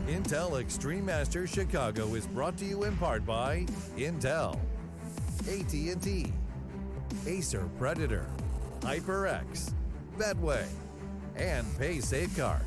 Intel Extreme Masters Chicago is brought to you in part by Intel, AT&T, Acer Predator, HyperX, Bedway, and Pay Safeguard.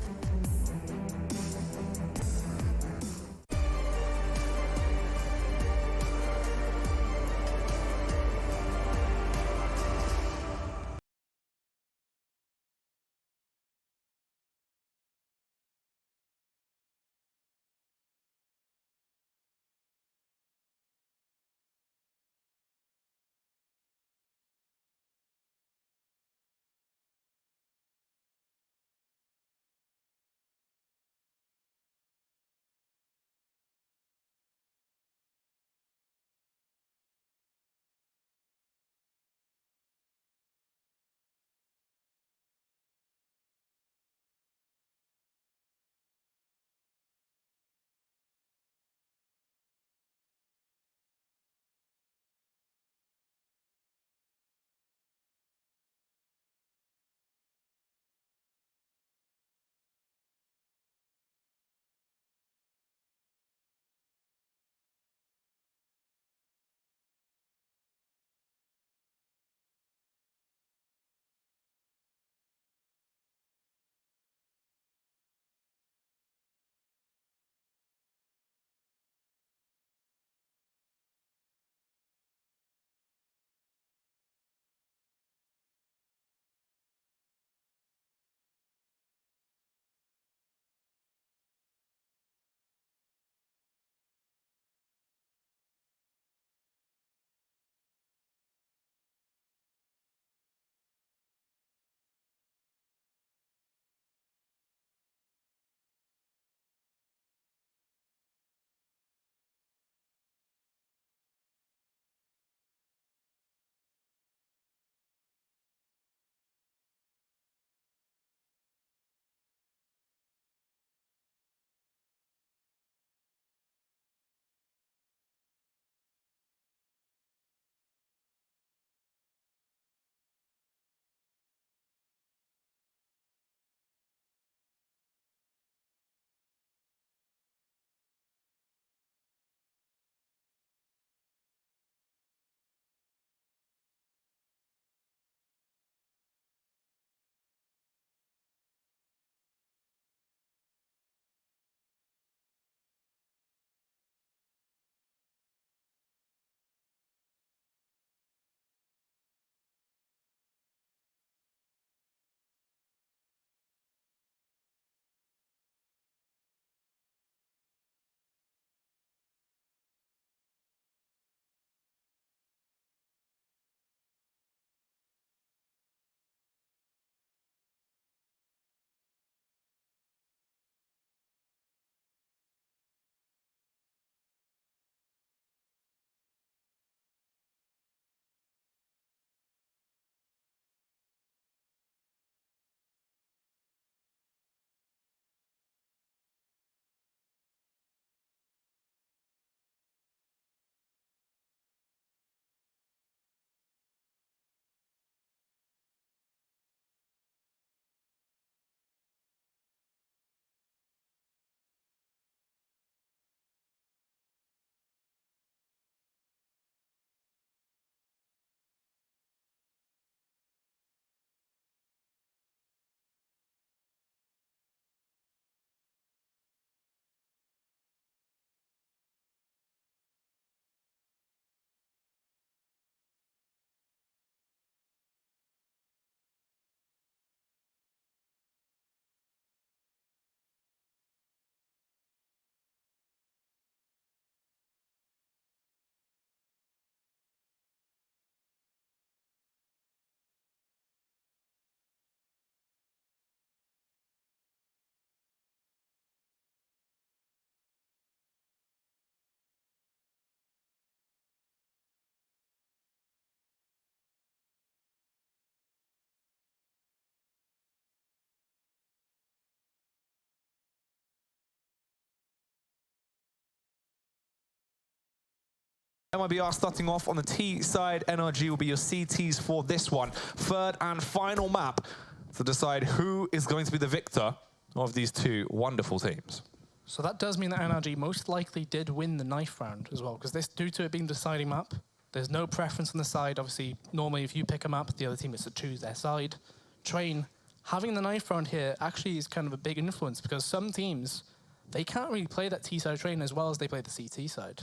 MIBR starting off on the T side. NRG will be your CTs for this one. Third and final map to decide who is going to be the victor of these two wonderful teams. So that does mean that NRG most likely did win the knife round as well, because this, due to it being the deciding map, there's no preference on the side. Obviously, normally if you pick a map, the other team gets to choose their side. Train, having the knife round here actually is kind of a big influence, because some teams, they can't really play that T-side Train as well as they play the CT side.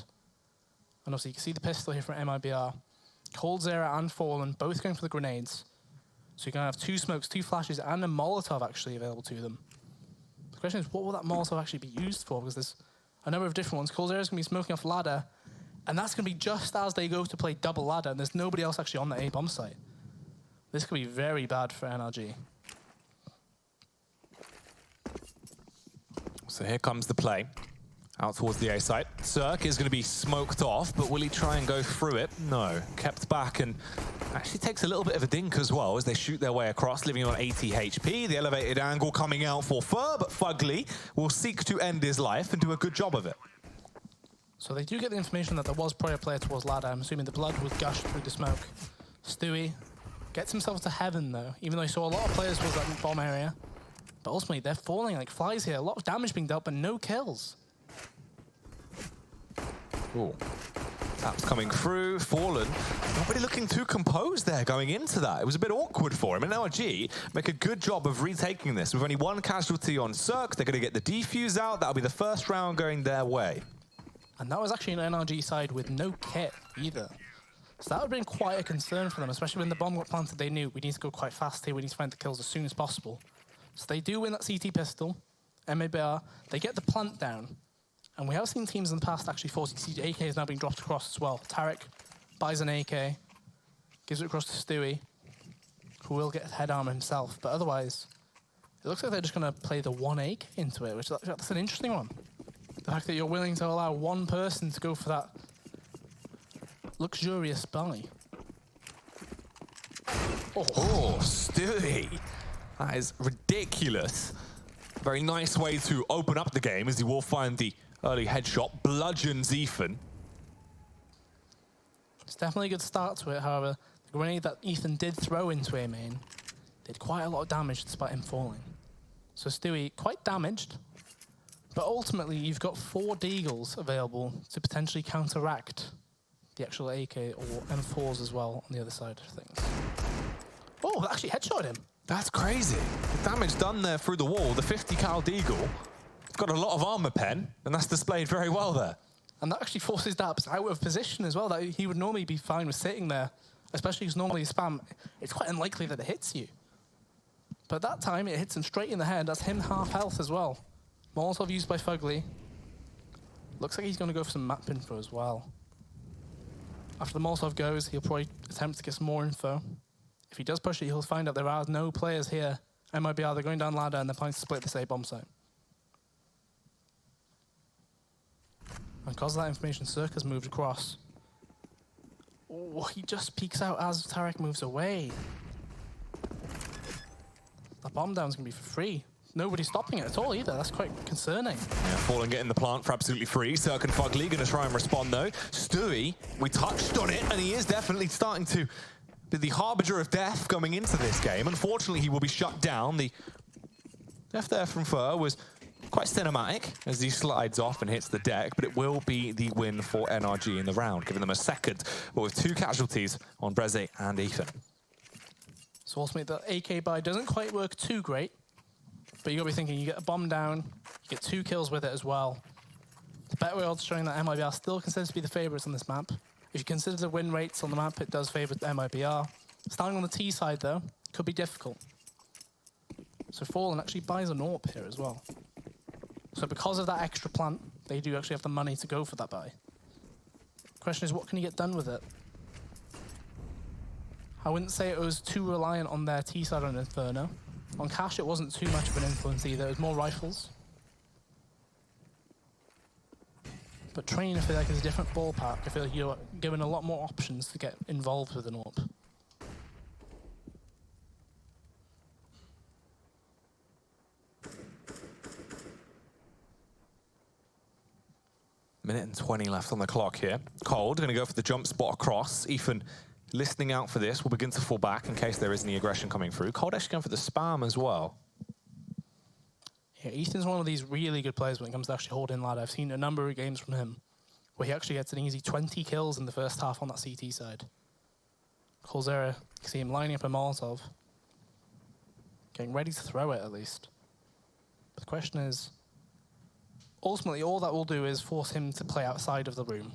And obviously you can see the pistol here from MIBR. Cold Zera and Fallen both going for the grenades. So you're going to have 2 smokes, 2 flashes, and a Molotov actually available to them. The question is, what will that Molotov actually be used for? Because there's a number of different ones. Cold Zera is going to be smoking off ladder, and that's going to be just as they go to play double ladder, and there's nobody else actually on the A-bomb site. This could be very bad for NRG. So here comes the play. Out towards the A site. Cirque is going to be smoked off, but will he try and go through it? No. Kept back and actually takes a little bit of a dink as well as they shoot their way across, leaving him on 80 HP. The elevated angle coming out for Fur, but Fugly will seek to end his life and do a good job of it. So they do get the information that there was prior player towards ladder. I'm assuming the blood was gushed through the smoke. Stewie gets himself to heaven though, even though he saw a lot of players towards that bomb area. But ultimately, they're falling like flies here. A lot of damage being dealt, but no kills. Ooh. Taps coming through. Fallen. Not really looking too composed there going into that. It was a bit awkward for him. And NRG make a good job of retaking this. With only 1 casualty on Cirque, they're going to get the defuse out. That'll be the first round going their way. And that was actually an NRG side with no kit either. So that would have been quite a concern for them, especially when the bomb got planted. They knew we need to go quite fast here. We need to find the kills as soon as possible. So they do win that CT pistol. MIBR, they get the plant down. And we have seen teams in the past actually force CT. AK is now being dropped across as well. Tarek buys an AK, gives it across to Stewie, who will get head armor himself. But otherwise, it looks like they're just going to play the 1 AK into it, which that's an interesting one. The fact that you're willing to allow 1 person to go for that luxurious buy. Oh, Stewie. That is ridiculous. Very nice way to open up the game as he will find the early headshot, bludgeons Ethan. It's definitely a good start to it, however, the grenade that Ethan did throw into A main did quite a lot of damage despite him falling. So Stewie, quite damaged, but ultimately you've got 4 Deagles available to potentially counteract the actual AK or M4s as well on the other side of things. Oh, that actually headshot him. That's crazy. The damage done there through the wall, the 50 cal Deagle. It's got a lot of armor pen, and that's displayed very well there. And that actually forces Daps out of position as well, that he would normally be fine with sitting there, especially because normally spam, it's quite unlikely that it hits you. But that time, it hits him straight in the head. That's him half health as well. Molotov used by Fugly. Looks like he's going to go for some map info as well. After the Molotov goes, he'll probably attempt to get some more info. If he does push it, he'll find out there are no players here. MIBR, they're going down ladder and they're planning to split this A-bomb site. And because of that information, Cirque has moved across. Oh, he just peeks out as Tarek moves away. That bomb down's going to be for free. Nobody's stopping it at all either. That's quite concerning. Yeah, Fallen getting the plant for absolutely free. Cirque and Fugly going to try and respond though. Stewie, we touched on it, and he is definitely starting to be the harbinger of death coming into this game. Unfortunately, he will be shut down. The death there from Fur was quite cinematic as he slides off and hits the deck, but it will be the win for NRG in the round, giving them a second, but with 2 casualties on Breze and Ethan. So ultimately, the AK buy doesn't quite work too great, but you got to be thinking you get a bomb down, you get 2 kills with it as well. The Betway odds showing that MIBR still considers to be the favourites on this map. If you consider the win rates on the map, it does favour MIBR. Starting on the T side, though, could be difficult. So Fallen actually buys an AWP here as well. So because of that extra plant, they do actually have the money to go for that buy. Question is, what can you get done with it? I wouldn't say it was too reliant on their T side on Inferno. On Cash, it wasn't too much of an influence either. It was more rifles. But Train, I feel like, is a different ballpark. I feel like you're given a lot more options to get involved with an AWP. Minute and 20 left on the clock here. Cold going to go for the jump spot across. Ethan listening out for this will begin to fall back in case there is any aggression coming through. Cold actually going for the spam as well. Yeah, Ethan's one of these really good players when it comes to actually holding ladder. I've seen a number of games from him where he actually gets an easy 20 kills in the first half on that CT side. coldzera, you can see him lining up a Molotov. Getting ready to throw it, at least. But the question is, ultimately, all that will do is force him to play outside of the room.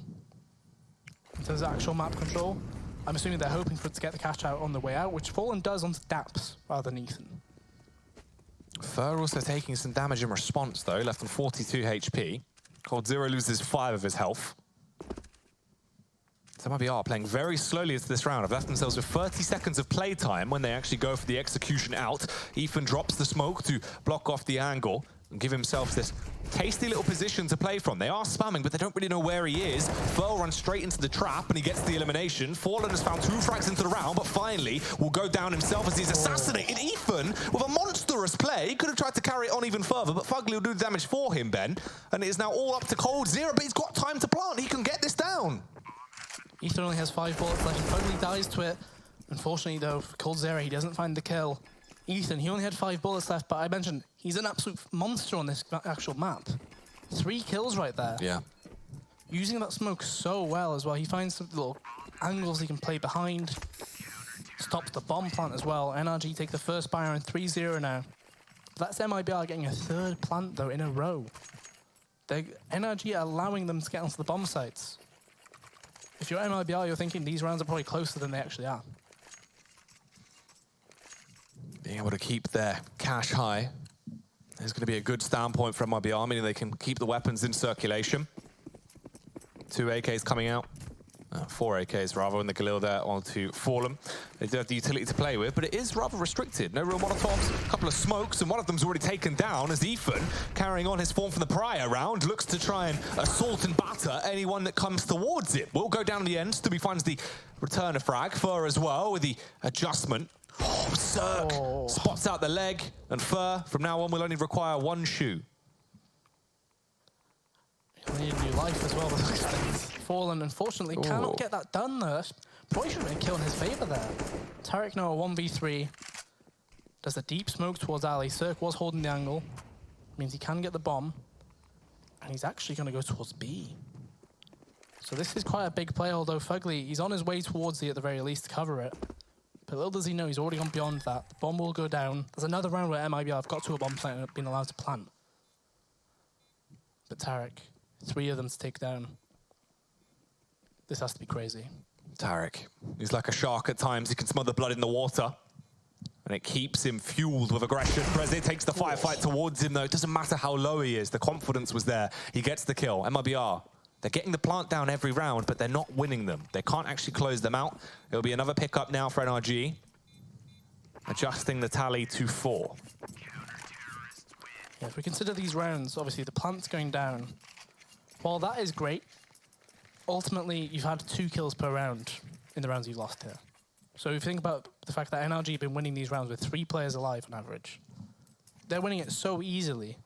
In terms of actual map control, I'm assuming they're hoping for it to get the catch out on the way out, which Fallen does onto Daps rather than Ethan. Fur also taking some damage in response, though, left on 42 HP. coldzera loses 5 of his health. So MIBR playing very slowly into this round. Have left themselves with 30 seconds of playtime when they actually go for the execution out. Ethan drops the smoke to block off the angle and give himself this tasty little position to play from. They are spamming, but they don't really know where he is. Furl runs straight into the trap, and he gets the elimination. Fallen has found 2 frags into the round, but finally will go down himself as he's assassinated. Ethan, with a monstrous play, could have tried to carry it on even further, but Fugly will do the damage for him, Ben. And it is now all up to coldzera, but he's got time to plant. He can get this down. Ethan only has 5 bullets left, and Fugly dies to it. Unfortunately, though, for coldzera, he doesn't find the kill. Ethan, he only had 5 bullets left, but I mentioned he's an absolute monster on this actual map. 3 kills right there. Yeah. Using that smoke so well as well. He finds some little angles he can play behind. Stops the bomb plant as well. NRG take the first buy on 3-0 now. That's MIBR getting a 3rd plant, though, in a row. NRG are allowing them to get onto the bomb sites. If you're MIBR, you're thinking these rounds are probably closer than they actually are. Being able to keep their cash high is going to be a good standpoint for MIBR, meaning they can keep the weapons in circulation. 2 AKs coming out. 4 AKs rather, in the Galil there onto Fallen. They do have the utility to play with, but it is rather restricted. No real Molotovs, a couple of smokes, and one of them's already taken down as Ethan, carrying on his form from the prior round, looks to try and assault and batter anyone that comes towards it. Will go down in the end. Stubby finds the return of frag. Fur as well with the adjustment. Oh, Cirque spots out the leg, and Fur from now on will only require 1 shoe. He'll need a new life as well. Fallen, unfortunately, cannot get that done though. Probably should have been a kill in his favor there. Tarek now a 1v3. Does a deep smoke towards Ali. Cirque was holding the angle. Means he can get the bomb. And he's actually going to go towards B. So this is quite a big play, although Fugly, he's on his way towards the at the very least to cover it. But little does he know, he's already gone beyond that. The bomb will go down. There's another round where MIBR have got to a bomb plant and been allowed to plant. But Tarek, 3 of them to take down. This has to be crazy. Tarek, he's like a shark at times. He can smell the blood in the water. And it keeps him fueled with aggression. Reze takes the firefight towards him, though. It doesn't matter how low he is. The confidence was there. He gets the kill. MIBR, they're getting the plant down every round, but they're not winning them. They can't actually close them out. It'll be another pickup now for NRG. Adjusting the tally to 4. Yeah, if we consider these rounds, obviously the plant's going down. While that is great, ultimately you've had 2 kills per round in the rounds you've lost here. So if you think about the fact that NRG have been winning these rounds with 3 players alive on average, they're winning it so easily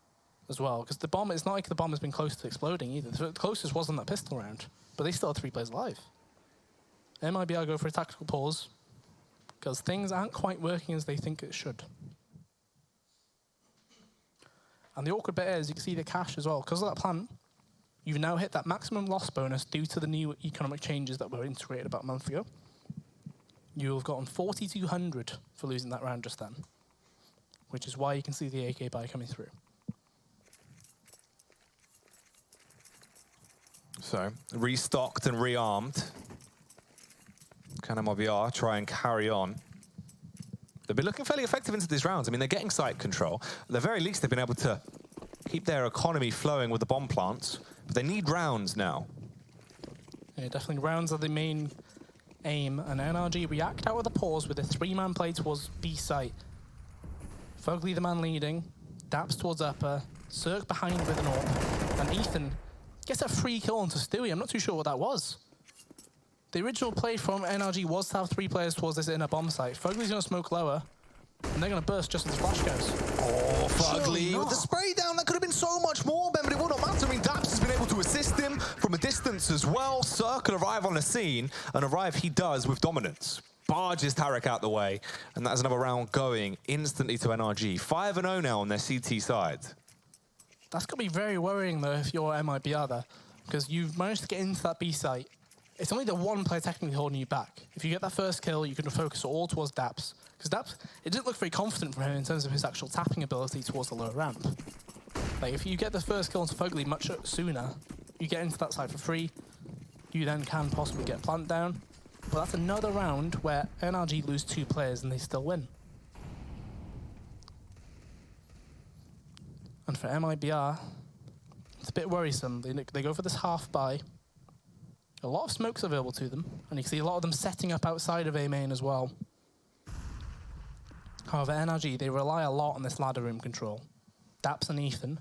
as well, because the bomb, it's not like the bomb has been close to exploding either. The closest wasn't that pistol round, but they still had 3 players alive. MIBR go for a tactical pause, because things aren't quite working as they think it should. And the awkward bit is, you can see the cash as well. Because of that plant, you've now hit that maximum loss bonus due to the new economic changes that were integrated about a month ago. You've gotten 4,200 for losing that round just then, which is why you can see the AK buy coming through. So, restocked and rearmed. Can MIBR try and carry on? They've been looking fairly effective into these rounds. I mean, they're getting site control. At the very least, they've been able to keep their economy flowing with the bomb plants. But they need rounds now. Yeah, definitely rounds are the main aim. And NRG react out with a pause with a 3-man play towards B site. Fugly the man leading. Daps towards upper. Cirque behind with an AWP. And Ethan gets a free kill onto Stewie. I'm not too sure what that was. The original play from NRG was to have 3 players towards this inner bomb site. Fugly's going to smoke lower, and they're going to burst just as the flash goes. Oh, Fugly with the spray down. That could have been so much more, Ben, but it will not matter. I mean, Daps has been able to assist him from a distance as well. Circle arrive on the scene, and arrive he does with dominance. Barges Tarek out the way, and that's another round going instantly to NRG. 5-0 now on their CT side. That's going to be very worrying, though, if you're MIBR there, because you've managed to get into that B site. It's only the one player technically holding you back. If you get that first kill, you can focus all towards Daps. Because Daps, it didn't look very confident from him in terms of his actual tapping ability towards the lower ramp. Like, if you get the first kill onto Fugly much sooner, you get into that side for free, you then can possibly get plant down. But that's another round where NRG lose 2 players and they still win. And for MIBR, it's a bit worrisome. They go for this half buy. A lot of smokes available to them, and you can see a lot of them setting up outside of A main as well. However, NRG, they rely a lot on this ladder room control. Daps and Ethan,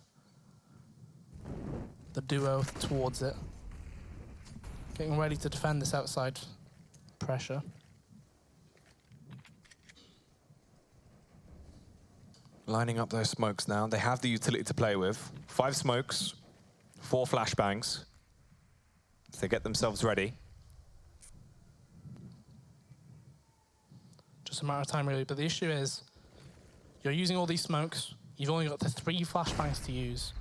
the duo towards it, getting ready to defend this outside pressure. Lining up those smokes now. They have the utility to play with. 5 smokes, 4 flashbangs. So they get themselves ready. Just a matter of time, really. But the issue is, you're using all these smokes. You've only got the 3 flashbangs to use.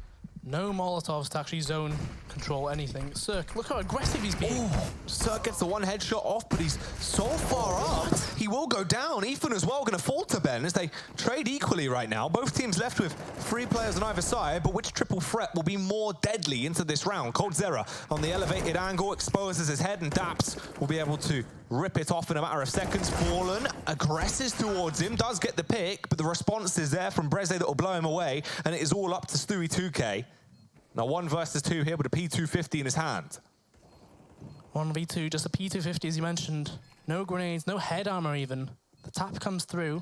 No Molotovs to actually zone control anything. Cirque, look how aggressive he's being. Ooh, Cirque gets the 1 headshot off, but he's so far up, he will go down. Ethan as well going to fall to Ben as they trade equally right now. Both teams left with 3 players on either side, but which triple threat will be more deadly into this round? coldzera on the elevated angle exposes his head, and Daps will be able to rip it off in a matter of seconds. Fallen aggresses towards him, does get the pick, but the response is there from Breze that will blow him away, and it is all up to Stewie 2K. Now 1 versus 2 here with a P250 in his hand. 1v2, just a P250 as you mentioned. No grenades, no head armor even. The tap comes through.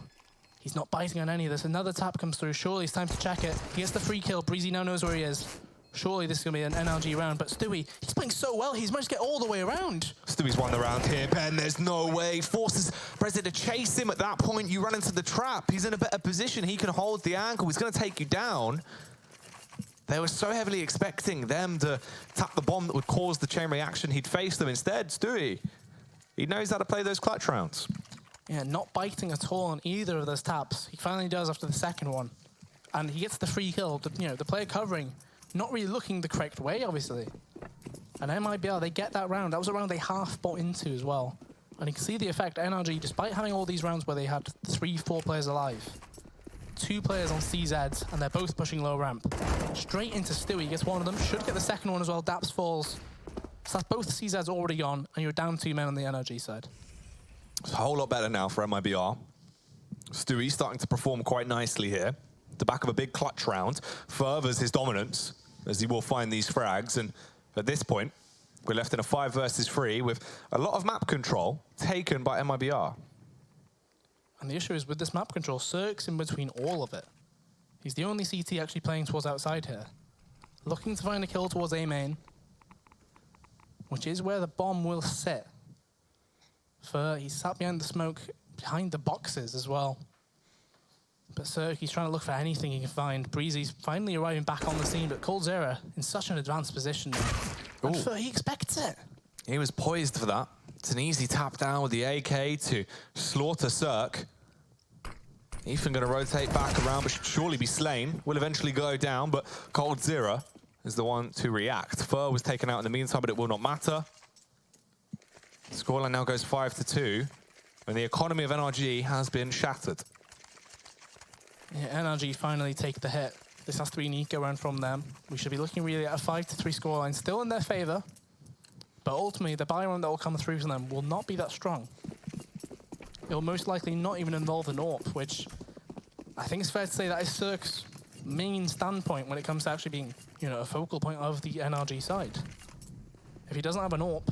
He's not biting on any of this. Another tap comes through. Surely it's time to check it. He gets the free kill. Breezy now knows where he is. Surely this is going to be an NRG round, but Stewie, he's playing so well, he's managed to get all the way around. Stewie's won the round here, Ben, there's no way. Forces Breze to chase him at that point. You run into the trap. He's in a better position. He can hold the angle. He's going to take you down. They were so heavily expecting them to tap the bomb that would cause the chain reaction. He'd face them. Instead, Stewie, he knows how to play those clutch rounds. Yeah, not biting at all on either of those taps. He finally does after the second one. And he gets the free kill. The player covering, not really looking the correct way, obviously. And MIBR, they get that round. That was a round they half bought into as well. And you can see the effect. NRG, despite having all these rounds where they had 3-4 players alive, 2 players on CZs, and they're both pushing low ramp. Straight into Stewie, gets one of them, should get the second one as well. Daps falls. So that's both CZs already gone, and you're down 2 men on the NRG side. It's a whole lot better now for MIBR. Stewie starting to perform quite nicely here. The back of a big clutch round furthers his dominance, as he will find these frags, and at this point, we're left in a 5 versus 3 with a lot of map control taken by MIBR. And the issue is with this map control, Cirque's in between all of it. He's the only CT actually playing towards outside here. Looking to find a kill towards A main, which is where the bomb will sit. He's sat behind the smoke, behind the boxes as well. But Cirque, he's trying to look for anything he can find. Breezy's finally arriving back on the scene, but coldzera in such an advanced position now. And he expects it. He was poised for that. It's an easy tap down with the AK to slaughter Cirque. Ethan going to rotate back around, but should surely be slain. Will eventually go down, but coldzera is the one to react. Fur was taken out in the meantime, but it will not matter. Scoreline now goes 5-2, and the economy of NRG has been shattered. Yeah, NRG finally take the hit. This has to be an eco round from them. We should be looking really at a 5-3 scoreline, still in their favor. But ultimately, the buy round that will come through from them will not be that strong. It will most likely not even involve an AWP, which I think it's fair to say that is Cirque's main standpoint when it comes to actually being, a focal point of the NRG side. If he doesn't have an AWP,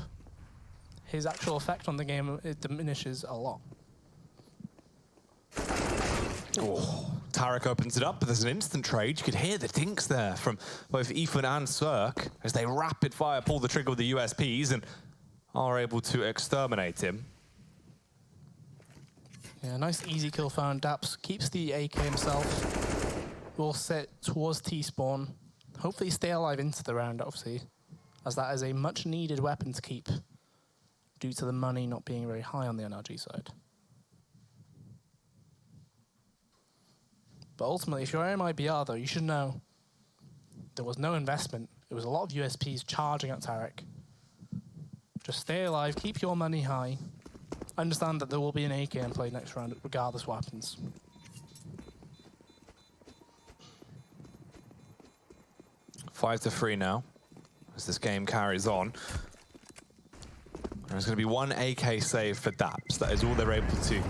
his actual effect on the game, it diminishes a lot. Oh, Tarek opens it up, but there's an instant trade. You could hear the dinks there from both Ethan and Cirque as they rapid fire pull the trigger with the USPs and are able to exterminate him. Yeah, nice easy kill found. Daps keeps the AK himself. Will sit towards T-spawn. Hopefully stay alive into the round, obviously, as that is a much needed weapon to keep due to the money not being very high on the NRG side. But ultimately, if you're MIBR though, you should know there was no investment. It was a lot of USPs charging at Tarek. Just stay alive, keep your money high. Understand that there will be an AK in play next round, regardless what happens. 5-3 now, as this game carries on. There's going to be one AK save for Daps. That is all they're able to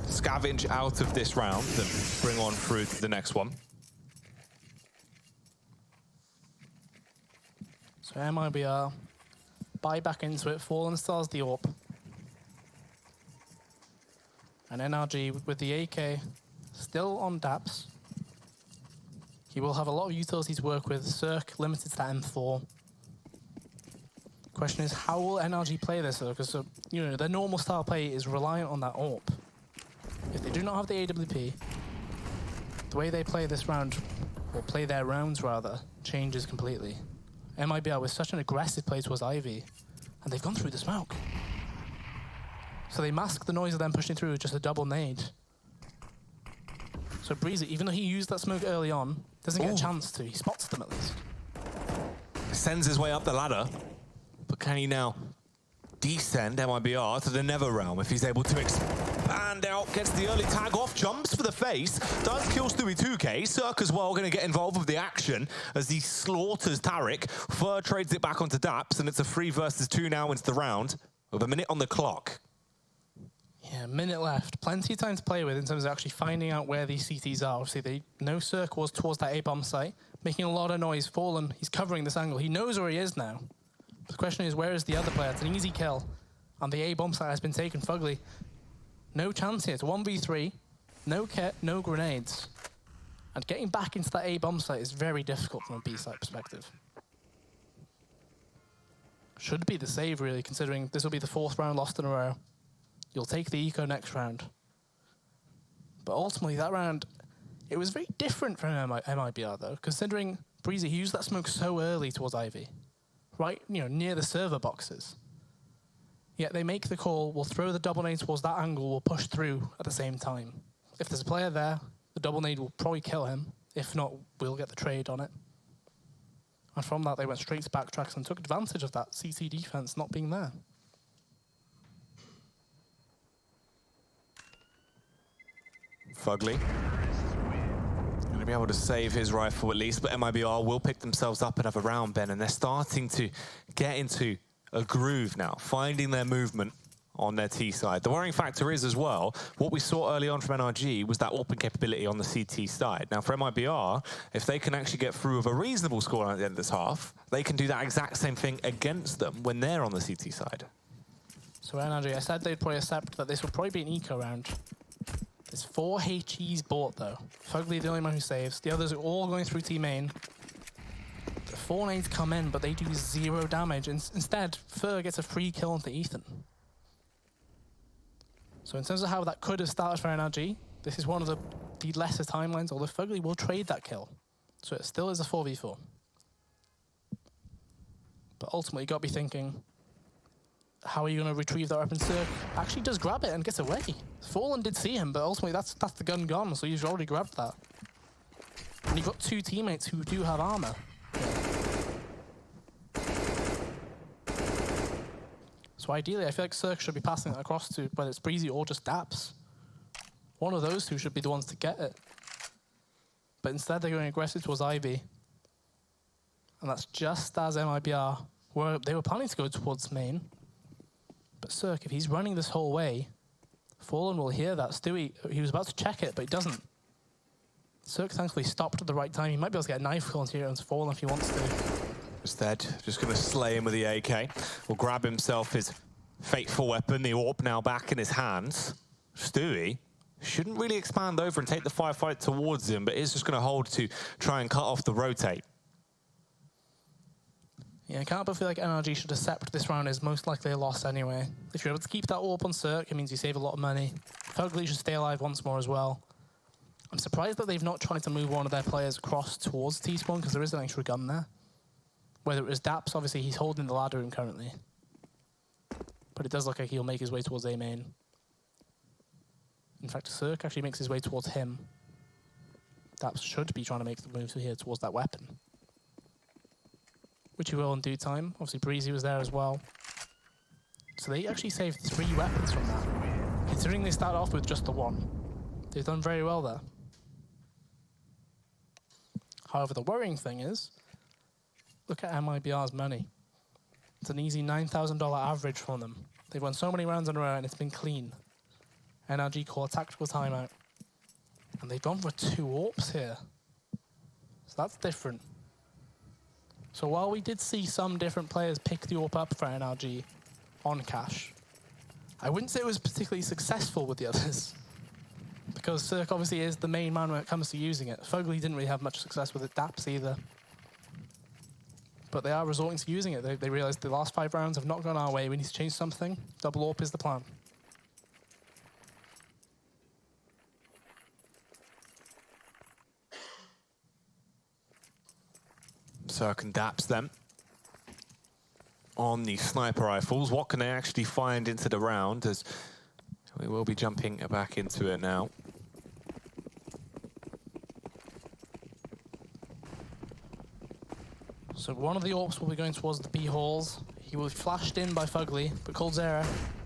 scavenge out of this round and bring on through to the next one. So MIBR, buy back into it, Fallen stars the AWP. And NRG with the AK still on Daps. He will have a lot of utility to work with. Circ limited to that M4. Question is, how will NRG play this though? Because you know, their normal style play is reliant on that AWP. If they do not have the AWP, the way they play this round, or play their rounds rather, changes completely. MIBR with such an aggressive play towards Ivy, and they've gone through the smoke. So they mask the noise of them pushing through with just a double nade. So Breezy, even though he used that smoke early on, doesn't get a chance to. He spots them at least. Sends his way up the ladder, but can he now descend MIBR to the Nether Realm if he's able to expand out, gets the early tag off, jumps for the face, does kill Stewie 2K. Cirque as well going to get involved with the action as he slaughters Tarek. Fur trades it back onto Daps, and it's a 3 versus 2 now into the round with a minute on the clock. Yeah, a minute left. Plenty of time to play with in terms of actually finding out where these CTs are. Obviously, they know Cirque was towards that A-bomb site, making a lot of noise. Fallen, he's covering this angle. He knows where he is now. The question is, where is the other player? It's an easy kill. And the A-bomb site has been taken. Fugly, no chance here. It's 1v3, no kit, no grenades. And getting back into that A-bomb site is very difficult from a B-site perspective. Should be the save, really, considering this will be the 4th round lost in a row. You'll take the eco next round. But ultimately, that round, it was very different from MIBR, though, considering Breezy, he used that smoke so early towards Ivy, right, you know, near the server boxes. Yet they make the call, we'll throw the double nade towards that angle, we'll push through at the same time. If there's a player there, the double nade will probably kill him. If not, we'll get the trade on it. And from that, they went straight to backtracks and took advantage of that CT defense not being there. Fugly going to be able to save his rifle at least, but MIBR will pick themselves up another round, Ben, and they're starting to get into a groove now, finding their movement on their T side. The worrying factor is as well, what we saw early on from NRG was that open capability on the CT side. Now for MIBR, if they can actually get through with a reasonable score at the end of this half, they can do that exact same thing against them when they're on the CT side. So NRG, I said they'd probably accept that this would probably be an eco round. There's 4 HEs bought though. Fugly the only one who saves. The others are all going through T main. The 4 nades come in, but they do 0 damage. Instead, Fur gets a free kill onto Ethan. So in terms of how that could have started for NRG, this is one of the lesser timelines, although Fugly will trade that kill. So it still is a 4v4. But ultimately, you got to be thinking, how are you going to retrieve that weapon? Cirque actually does grab it and gets away. Fallen did see him, but ultimately that's the gun gone, so he's already grabbed that. And you've got 2 teammates who do have armor. So ideally, I feel like Cirque should be passing that across to whether it's Breezy or just Daps. One of those 2 should be the ones to get it. But instead, they're going aggressive towards Ivy. And that's just as MIBR they were planning to go towards main. But Cirque, if he's running this whole way, Fallen will hear that. Stewie, he was about to check it, but he doesn't. Cirque thankfully stopped at the right time. He might be able to get a knife kill into here and Fallen if he wants to. Instead, just going to slay him with the AK. Will grab himself his fateful weapon, the AWP now back in his hands. Stewie shouldn't really expand over and take the firefight towards him, but is just going to hold to try and cut off the rotate. Yeah, I can't but feel like NRG should accept this round is most likely a loss anyway. If you're able to keep that AWP on Cirque, it means you save a lot of money. Fugly should stay alive once more as well. I'm surprised that they've not tried to move one of their players across towards T-spawn because there is an extra gun there. Whether it was Daps, obviously he's holding the ladder room currently. But it does look like he'll make his way towards A main. In fact, Cirque actually makes his way towards him. Daps should be trying to make the move here towards that weapon. which he will in due time. Obviously, Breezy was there as well. So they actually saved 3 weapons from that, considering they started off with just the 1. They've done very well there. However, the worrying thing is, look at MIBR's money. It's an easy $9,000 average from them. They've won so many rounds in a row and it's been clean. NRG call a tactical timeout. And they've gone for 2 AWPs here. So that's different. So while we did see some different players pick the AWP up for NRG on cash, I wouldn't say it was particularly successful with the others. Because Cirque obviously is the main man when it comes to using it. Fugly didn't really have much success with it, Daps either. But they are resorting to using it. They realized the last 5 rounds have not gone our way. We need to change something. Double AWP is the plan. Cirque and Daps then on the sniper rifles. What can they actually find into the round, as we will be jumping back into it now. So one of the AWPs will be going towards the B halls. He was flashed in by Fugly, but coldzera,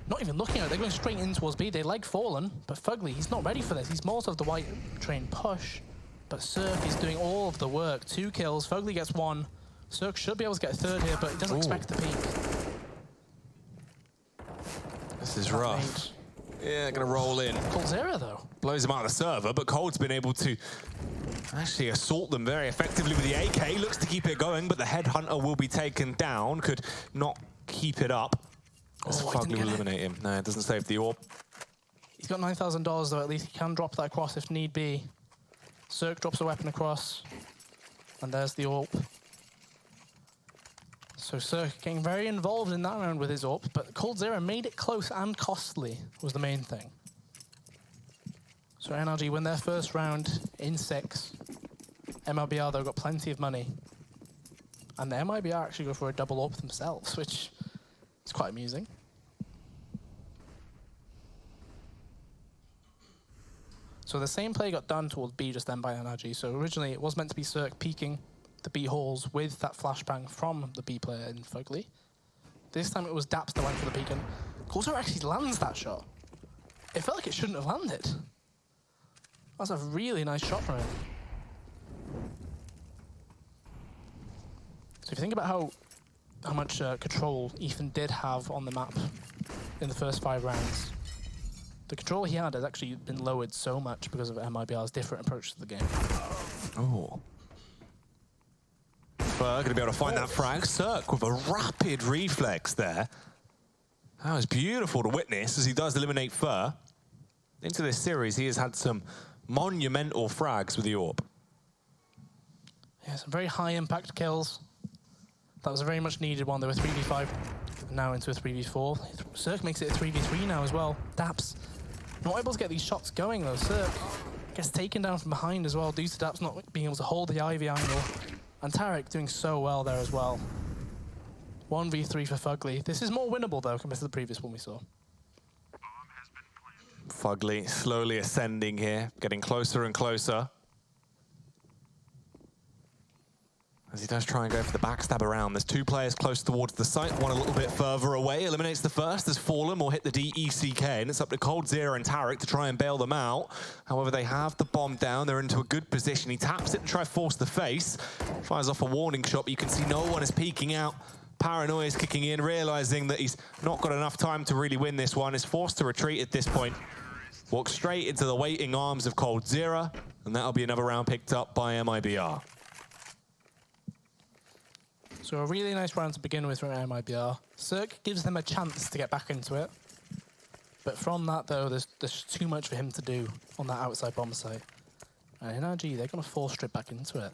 not even looking at it, they're going straight in towards B. They leg Fallen, but Fugly, he's not ready for this. He's more of the white train push, but Cirque is doing all of the work. 2 kills, Fugly gets 1. Cirque should be able to get a 3rd here, but he doesn't expect the peak. This is rough. Yeah, gonna roll in. coldzera though. Blows him out of the server, but Cold's been able to actually assault them very effectively with the AK. Looks to keep it going, but the headhunter will be taken down. Could not keep it up. As Fugly will eliminate him. No, it doesn't save the AWP. He's got $9,000 though, at least he can drop that across if need be. Cirque drops a weapon across, and there's the AWP. So Cirque getting very involved in that round with his AWP, but coldzera made it close and costly was the main thing. So NRG win their first round in 6. MIBR though got plenty of money. And the MIBR actually go for a double AWP themselves, which is quite amusing. So the same play got done towards B just then by NRG. So originally it was meant to be Cirque peeking the B halls with that flashbang from the B player in Fugly. This time it was Daps that went for the peek, and coldzera actually lands that shot. It felt like it shouldn't have landed. That's a really nice shot from him. So if you think about how much control Ethan did have on the map in the first 5 rounds, the control he had has actually been lowered so much because of MIBR's different approach to the game. Oh. Going to be able to find that frag. Cirque with a rapid reflex there. That was beautiful to witness as he does eliminate Fur. Into this series, he has had some monumental frags with the AWP. Yeah, some very high impact kills. That was a very much needed one. They were 3v5, now into a 3v4. Cirque makes it a 3v3 now as well. Daps not able to get these shots going though. Cirque gets taken down from behind as well due to Daps not being able to hold the Ivy angle. And Tarek doing so well there as well. 1v3 for Fugly. This is more winnable though compared to the previous one we saw. Fugly slowly ascending here, getting closer and closer. As he does try and go for the backstab around. There's 2 players close towards the site, one a little bit further away. Eliminates the first as Fallen will hit the DECK, and it's up to coldzera and Tarek to try and bail them out. However, they have the bomb down. They're into a good position. He taps it to try force the face. Fires off a warning shot, but you can see no one is peeking out. Paranoia is kicking in, realizing that he's not got enough time to really win this one. Is forced to retreat at this point. Walks straight into the waiting arms of coldzera, and that'll be another round picked up by MIBR. So a really nice round to begin with from MIBR. Cirque gives them a chance to get back into it. But from that though, there's too much for him to do on that outside bomb site. And NRG, they're going to force straight back into it.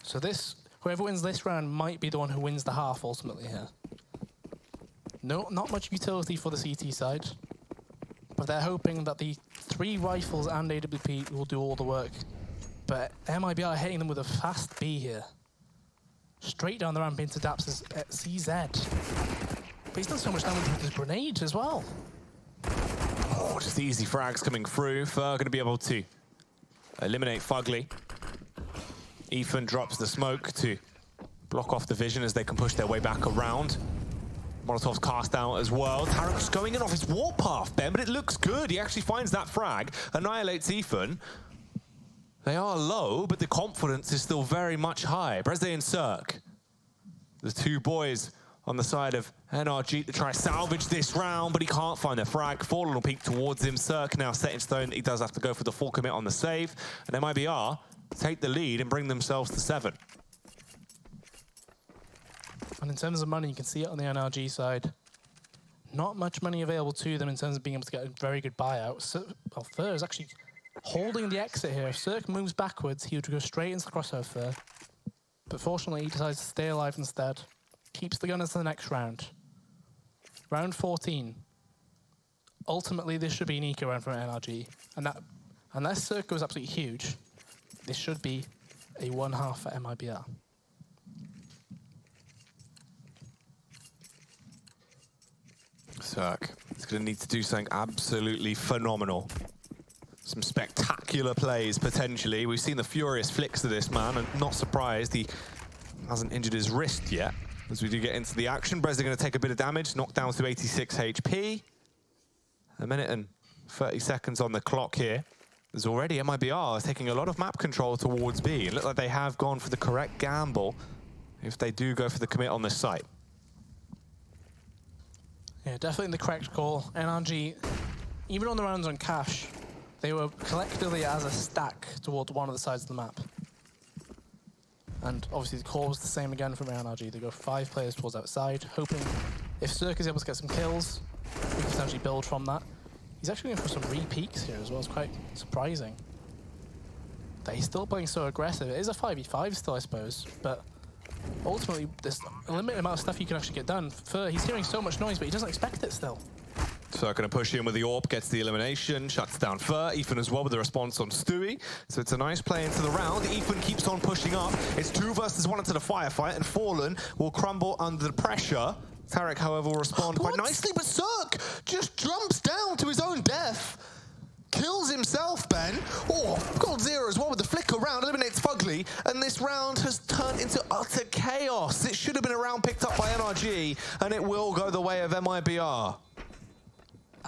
So whoever wins this round might be the one who wins the half ultimately here. No, not much utility for the CT side. But they're hoping that the 3 rifles and AWP will do all the work. But MIBR are hitting them with a fast B here. Straight down the ramp into Daps' CZ. But he's done so much damage with his grenade as well. Oh, just easy frags coming through. Fur going to be able to eliminate Fugly. Ethan drops the smoke to block off the vision as they can push their way back around. Molotov's cast out as well. Tarek's going in off his warp path, Ben, but it looks good. He actually finds that frag, annihilates Ethan. They are low, but the confidence is still very much high. Breze and Cirque, the two boys on the side of NRG to try salvage this round, but he can't find the frag. Fallen will peek towards him. Cirque now set in stone. He does have to go for the full commit on the save. And MIBR take the lead and bring themselves to 7. And in terms of money, you can see it on the NRG side. Not much money available to them in terms of being able to get a very good buyout. So, well, Fur is actually holding the exit here. If Cirque moves backwards, he would go straight into the crossover Fur. But fortunately, he decides to stay alive instead. Keeps the gunners to the next round. Round 14. Ultimately, this should be an eco round from NRG. And that, unless Cirque goes absolutely huge, this should be a 1/2 for MIBR. Cirque is going to need to do something absolutely phenomenal. Some spectacular plays, potentially. We've seen the furious flicks of this man, and not surprised he hasn't injured his wrist yet. As we do get into the action, Brez are going to take a bit of damage, knocked down to 86 HP. A minute and 30 seconds on the clock here. There's already MIBR taking a lot of map control towards B. It looks like they have gone for the correct gamble if they do go for the commit on this site. Yeah, definitely the correct call. NRG, even on the rounds on cash, they were collectively as a stack toward one of the sides of the map. And obviously the call was the same again from NRG. They go 5 players towards outside, hoping if Cirque is able to get some kills, we can potentially build from that. He's actually going for some re-peaks here as well. It's quite surprising that he's still playing so aggressive. It is a 5v5 still, I suppose, but ultimately there's a limited amount of stuff you can actually get done. He's hearing so much noise, but he doesn't expect it still. So going to push in with the AWP, gets the elimination, shuts down Fur. Ethan as well with the response on Stewie. So it's a nice play into the round. Ethan keeps on pushing up. It's 2 versus 1 into the firefight, and Fallen will crumble under the pressure. Tarek, however, will respond quite nicely, but Cirque just jumps down to his own death. Kills himself, Ben. Oh, Gold Zero as well with the flick around, eliminates Fugly, and this round has turned into utter chaos. It should have been a round picked up by NRG, and it will go the way of MIBR.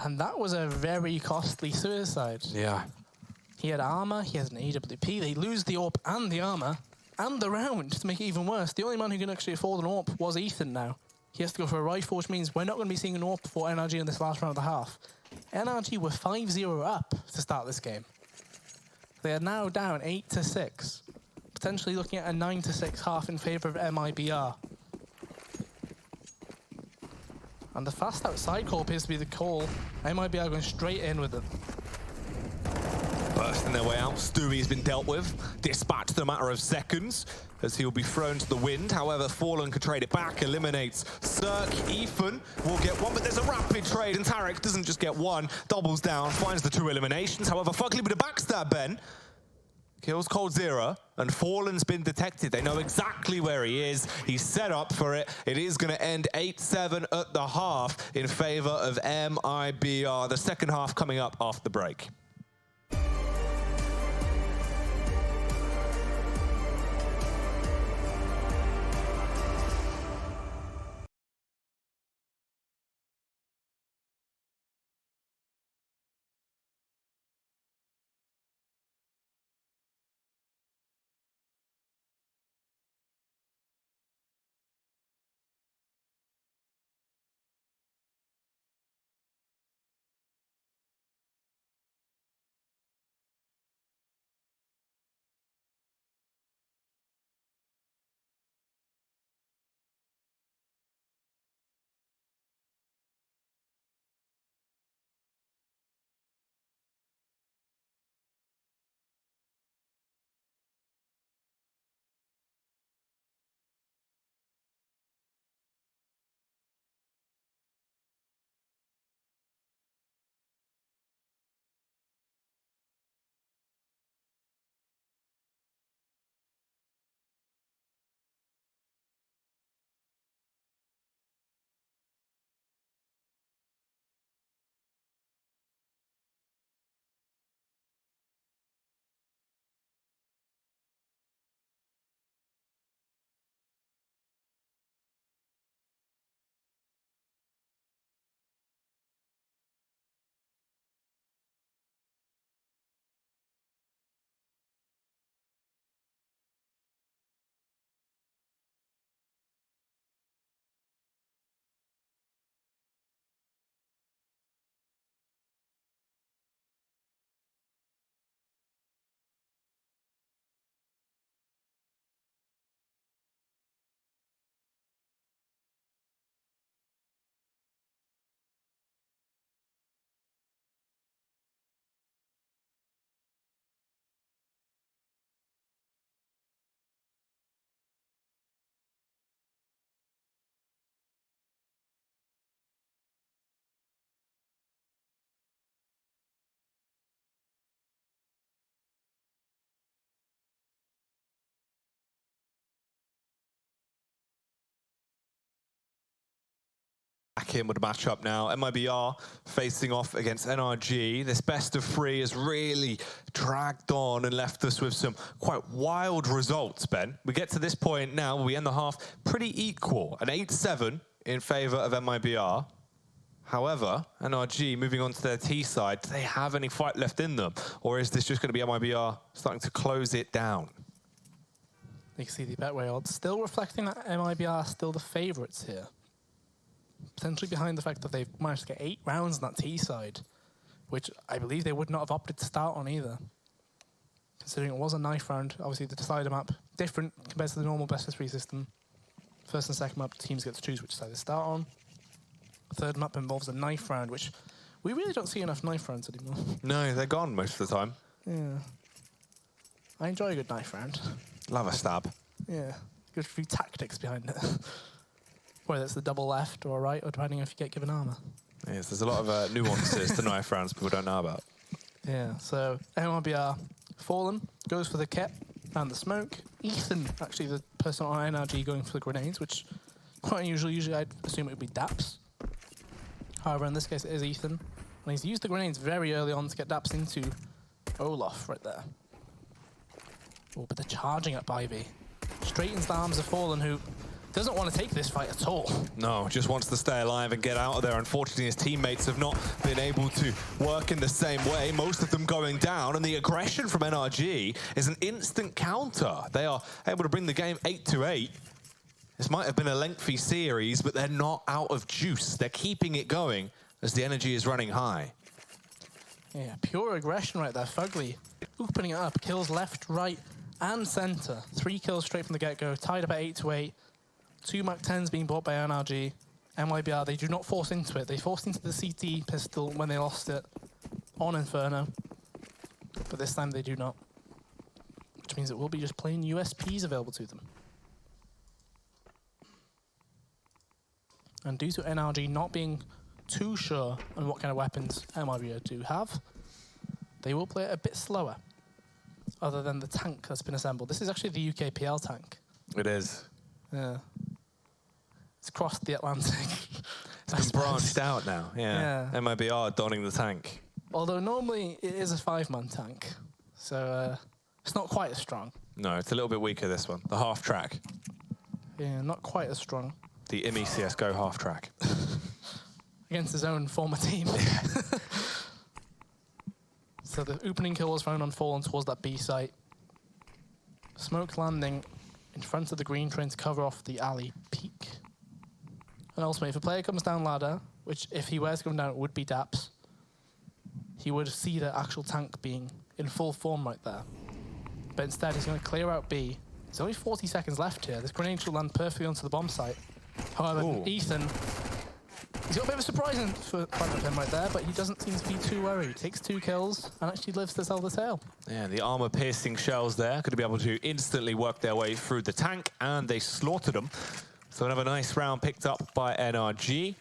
And that was a very costly suicide. Yeah. He had armor, he has an AWP, they lose the AWP and the armor, and the round to make it even worse. The only man who can actually afford an AWP was Ethan now. He has to go for a rifle, which means we're not going to be seeing an AWP for NRG in this last round of the half. NRG were 5-0 up to start this game. They are now down 8-6, potentially looking at a 9-6 half in favor of MIBR. And the fast outside call appears to be the call. MIBR going straight in with it. Bursting their way out. Stewie's been dealt with, dispatched in a matter of seconds as he'll be thrown to the wind. However, Fallen can trade it back, eliminates Cirque. Ethan will get one, but there's a rapid trade, and Tarek doesn't just get one, doubles down, finds the 2 eliminations. However, Fugly with a backstab, Ben. Kills Cold Zero, and Fallen's been detected. They know exactly where he is. He's set up for it. It is going to end 8-7 at the half in favor of MIBR. The second half coming up after the break. back in with the matchup now. MIBR facing off against NRG. This best of 3 has really dragged on and left us with some quite wild results, Ben. We get to this point now, we end the half pretty equal. An 8-7 in favor of MIBR. However, NRG moving on to their T side, do they have any fight left in them? Or is this just going to be MIBR starting to close it down? You can see the Betway odds still reflecting that MIBR are still the favourites here. Potentially behind the fact that they've managed to get 8 rounds on that T side, which I believe they would not have opted to start on either. Considering it was a knife round, obviously the decider map, different compared to the normal best of 3 system. First and second map, teams get to choose which side they start on. The third map involves a knife round, which we really don't see enough knife rounds anymore. No, they're gone most of the time. Yeah. I enjoy a good knife round. Love a stab. Yeah, good few tactics behind it. Whether it's the double left or right, or depending if you get given armor. Yes, there's a lot of nuances to knife rounds people don't know about. Yeah, so MIBR Fallen goes for the kit and the smoke. Ethan, actually the person on NRG going for the grenades, which quite unusual. Usually I'd assume it would be Daps. However, in this case it is Ethan. And he's used the grenades very early on to get Daps into Olaf right there. Oh, but they're charging up Ivy. Straight into the arms of Fallen, who doesn't want to take this fight at all. No, just wants to stay alive and get out of there. Unfortunately, his teammates have not been able to work in the same way, most of them going down, and the aggression from NRG is an instant counter. They are able to bring the game 8-8. This might have been a lengthy series, but they're not out of juice. They're keeping it going as the energy is running high. Yeah, pure aggression right there. Fugly opening it up, kills left, right, and center. 3 kills straight from the get-go, tied up at 8-8. 2 Mach 10s being bought by NRG. MIBR, they do not force into it. They forced into the CT pistol when they lost it on Inferno. But this time they do not. Which means it will be just plain USPs available to them. And due to NRG not being too sure on what kind of weapons MIBR do have, they will play it a bit slower, other than the tank that's been assembled. This is actually the UKPL tank. It is. Yeah. It's crossed the Atlantic. It's been branched out now, yeah. Yeah. MIBR donning the tank. Although normally it is a 5-man tank, so it's not quite as strong. No, it's a little bit weaker, this one. The half track. Yeah, not quite as strong. The IMI CSGO half track. Against his own former team. So the opening kill was found on Fallen towards that B site. Smoke landing in front of the green, trying to cover off the alley peak. And ultimately, if a player comes down ladder, which if he were to come down, it would be Daps, he would see the actual tank being in full form right there. But instead, he's going to clear out B. There's only 40 seconds left here. This grenade should land perfectly onto the bomb site. However, Ethan, he's got a bit of a surprise in front of him right there, but he doesn't seem to be too worried. He takes 2 kills and actually lives to tell the tale. Yeah, the armor-piercing shells there could be able to instantly work their way through the tank, and they slaughtered them. So another nice round picked up by NRG.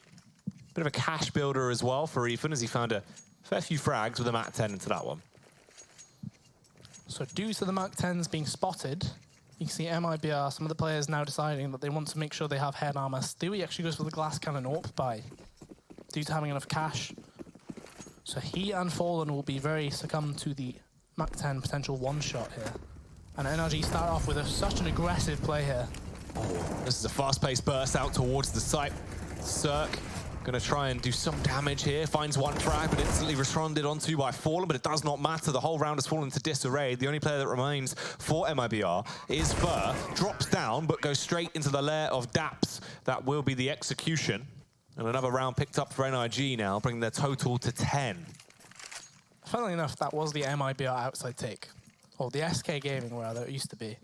Bit of a cash builder as well for Ethan, as he found a fair few frags with a Mach 10 into that one. So due to the Mach 10s being spotted, you can see MIBR, some of the players now deciding that they want to make sure they have head armor. Stewie actually goes for the glass cannon AWP buy due to having enough cash. So he and Fallen will be very succumb to the Mach 10 potential one-shot here. And NRG start off with such an aggressive play here. Oh, this is a fast-paced burst out towards the site. Cirque gonna try and do some damage here. Finds one frag, but instantly responded onto by Fallen, but it does not matter. The whole round has fallen into disarray. The only player that remains for MIBR is Fur. Drops down, but goes straight into the lair of Daps. That will be the execution. And another round picked up for NRG now, bringing their total to 10. Funnily enough, that was the MIBR outside take. Or the SK Gaming, rather, it used to be.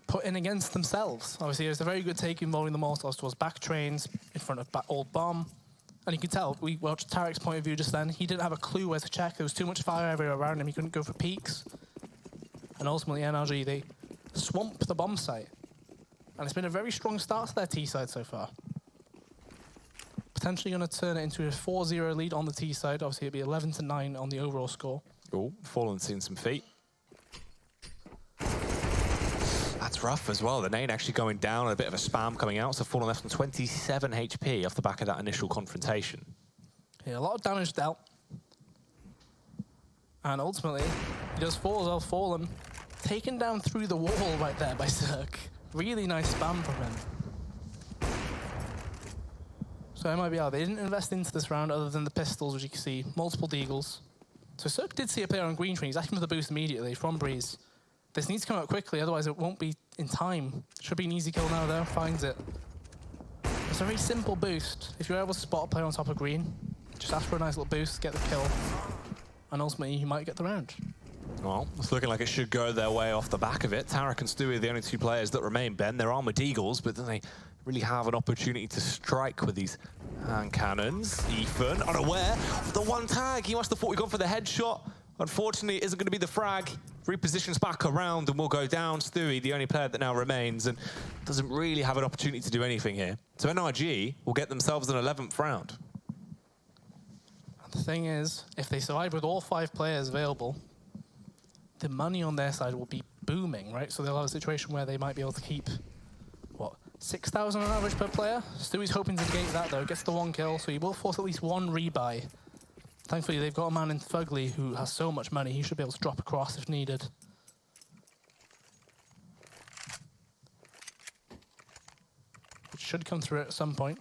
Put in against themselves. Obviously, it was a very good take involving the Molotovs towards back trains in front of old bomb. And you can tell, we watched Tarek's point of view just then. He didn't have a clue where to check. There was too much fire everywhere around him. He couldn't go for peaks. And ultimately, NRG, they swamped the bomb site. And it's been a very strong start to their T side so far. Potentially going to turn it into a 4-0 lead on the T side. Obviously, it'll be 11-9 on the overall score. Oh, Fallen's seen some feet. That's rough as well. The nade actually going down, a bit of a spam coming out, so Fallen left on 27 HP off the back of that initial confrontation. Yeah, a lot of damage dealt. And ultimately, he does fall as well. Fallen taken down through the wall right there by Cirque. Really nice spam from him. So MIBR, they didn't invest into this round other than the pistols, which you can see, multiple deagles. So Cirque did see a player on green train. He's asking for the boost immediately from Breeze. This needs to come out quickly, otherwise it won't be in time. Should be an easy kill now though, finds it. It's a very simple boost. If you're able to spot a player on top of green, just ask for a nice little boost, get the kill, and ultimately you might get the round. Well, it's looking like it should go their way off the back of it. Tarek and Stewie are the only two players that remain, Ben. They're armored eagles, but then they really have an opportunity to strike with these hand cannons. Ethan, unaware of the one tag. He must have thought he'd gone for the headshot. Unfortunately, it isn't going to be the frag. Repositions back around and will go down. Stewie, the only player that now remains, and doesn't really have an opportunity to do anything here. So NRG will get themselves an 11th round. The thing is, if they survive with all 5 players available, the money on their side will be booming, right? So they'll have a situation where they might be able to keep, what, 6,000 on average per player? Stewie's hoping to negate that, though. Gets the 1 kill, so he will force at least 1 rebuy. Thankfully, they've got a man in Fugly who has so much money, he should be able to drop across if needed. It should come through at some point.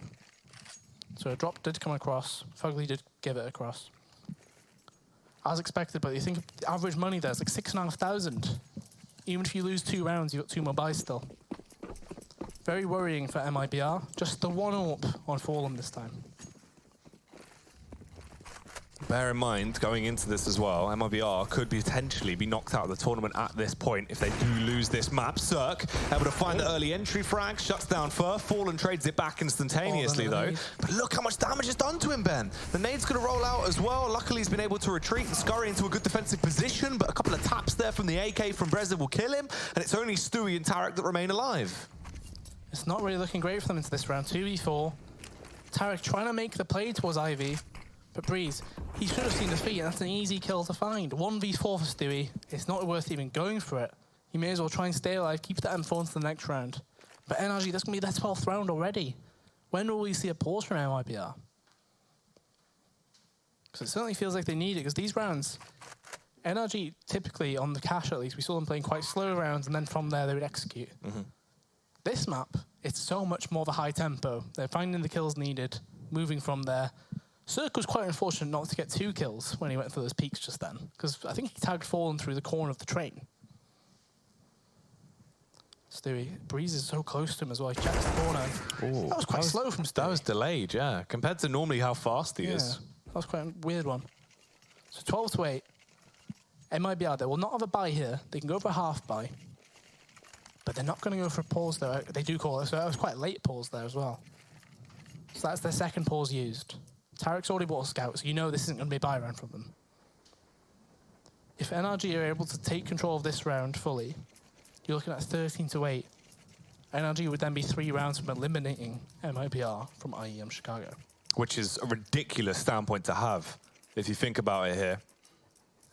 So a drop did come across. Fugly did give it across. As expected, but you think the average money there is like 6,500. Even if you lose 2 rounds, you've got 2 more buys still. Very worrying for MIBR. Just the 1 AWP on Fallen this time. Bear in mind, going into this as well, MIBR could potentially be knocked out of the tournament at this point if they do lose this map. Cirque able to find the early entry frag, shuts down Fur. Fallen trades it back instantaneously though. But look how much damage is done to him, Ben. The nade's going to roll out as well. Luckily, he's been able to retreat and scurry into a good defensive position, but a couple of taps there from the AK from Breza will kill him, and it's only Stewie and Tarek that remain alive. It's not really looking great for them into this round. 2v4. Tarek trying to make the play towards Ivy. But Breeze, he should have seen the feet, and that's an easy kill to find. 1v4 for Stewie. It's not worth even going for it. You may as well try and stay alive, keep that M4 into the next round. But NRG, that's going to be their 12th round already. When will we see a pause from MIBR? Because it certainly feels like they need it, because these rounds, NRG typically, on the cache at least, we saw them playing quite slow rounds, and then from there they would execute. This map, it's so much more of a high tempo. They're finding the kills needed, moving from there. Cirque was quite unfortunate not to get 2 kills when he went for those peaks just then, because I think he tagged Fallen through the corner of the train. Stewie, Breeze is so close to him as well. He checks the corner. Ooh, that was quite slow from Stewie. That was delayed, yeah, compared to normally how fast he is. That was quite a weird one. So 12 to 8. MIBR, they will not have a buy here. They can go for a half buy. But they're not going to go for a pause, though. They do call it, so that was quite a late pause there as well. So that's their second pause used. Tarek's already bought a scout, so you know this isn't going to be a buy round from them. If NRG are able to take control of this round fully, you're looking at 13 to 8. NRG would then be 3 rounds from eliminating MIBR from IEM Chicago. Which is a ridiculous standpoint to have, if you think about it here.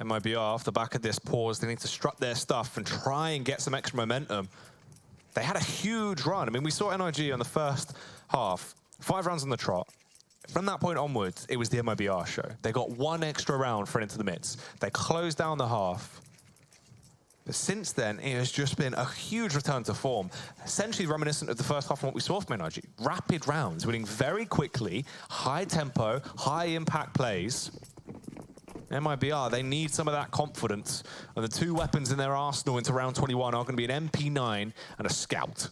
MIBR, off the back of this pause, they need to strut their stuff and try and get some extra momentum. They had a huge run. I mean, we saw NRG on the first half, 5 rounds on the trot. From that point onwards, it was the MIBR show. They got 1 extra round for into the midst. They closed down the half. But since then, it has just been a huge return to form, essentially reminiscent of the first half of what we saw from NRG. Rapid rounds, winning very quickly, high tempo, high impact plays. MIBR, they need some of that confidence. And the 2 weapons in their arsenal into round 21 are going to be an MP9 and a scout.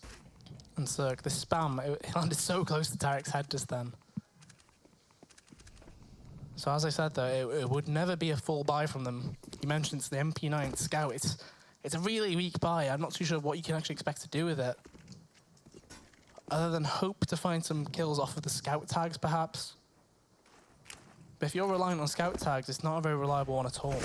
And Cirque, the spam, it landed so close to Tarek's head just then. So as I said, though, it would never be a full buy from them. You mentioned it's the MP9 Scout. It's a really weak buy. I'm not too sure what you can actually expect to do with it. Other than hope to find some kills off of the Scout tags, perhaps. But if you're relying on Scout tags, it's not a very reliable one at all.